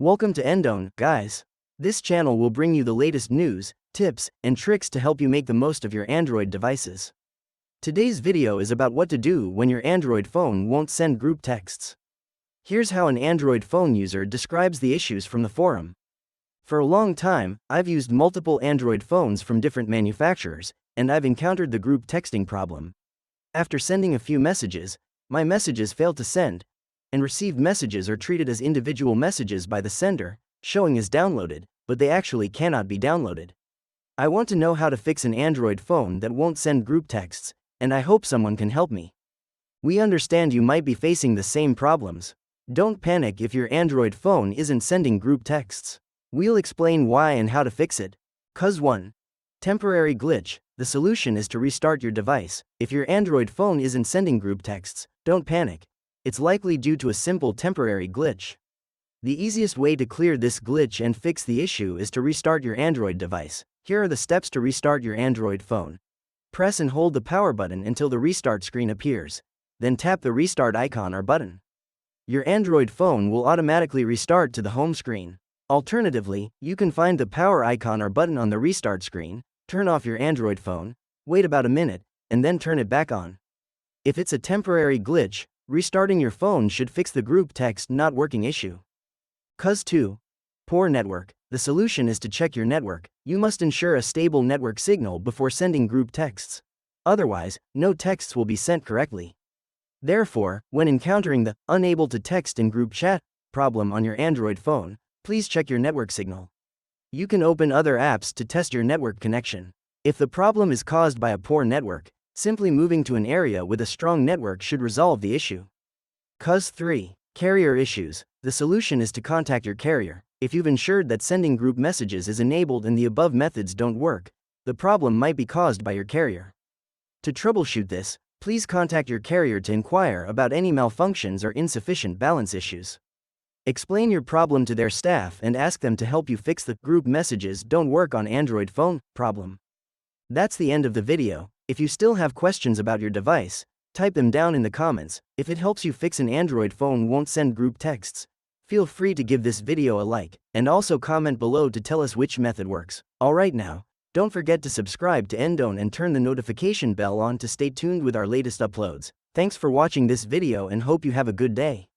Welcome to Endone, guys. This channel will bring you the latest news, tips, and tricks to help you make the most of your Android devices. Today's video is about what to do when your Android phone won't send group texts. Here's how an Android phone user describes the issues from the forum. For a long time, I've used multiple Android phones from different manufacturers, and I've encountered the group texting problem. After sending a few messages, my messages fail to send, and received messages are treated as individual messages by the sender, showing as downloaded, but they actually cannot be downloaded. I want to know how to fix an Android phone that won't send group texts, and I hope someone can help me. We understand you might be facing the same problems. Don't panic if your Android phone isn't sending group texts. We'll explain why and how to fix it. Cause 1. Temporary glitch. The solution is to restart your device. If your Android phone isn't sending group texts, don't panic. It's likely due to a simple temporary glitch. The easiest way to clear this glitch and fix the issue is to restart your Android device. Here are the steps to restart your Android phone. Press and hold the power button until the restart screen appears. Then tap the restart icon or button. Your Android phone will automatically restart to the home screen. Alternatively, you can find the power icon or button on the restart screen, turn off your Android phone, wait about a minute, and then turn it back on. If it's a temporary glitch, restarting your phone should fix the group text not working issue. Cause 2. Poor network. The solution is to check your network. You must ensure a stable network signal before sending group texts. Otherwise, no texts will be sent correctly. Therefore, when encountering the unable to text in group chat problem on your Android phone, please check your network signal. You can open other apps to test your network connection. If the problem is caused by a poor network, simply moving to an area with a strong network should resolve the issue. Cause 3. Carrier issues. The solution is to contact your carrier. If you've ensured that sending group messages is enabled and the above methods don't work, the problem might be caused by your carrier. To troubleshoot this, please contact your carrier to inquire about any malfunctions or insufficient balance issues. Explain your problem to their staff and ask them to help you fix the group messages don't work on Android phone problem. That's the end of the video. If you still have questions about your device, type them down in the comments. If it helps you fix an Android phone won't send group texts, feel free to give this video a like, and also comment below to tell us which method works. Alright now, don't forget to subscribe to Endone and turn the notification bell on to stay tuned with our latest uploads. Thanks for watching this video and hope you have a good day.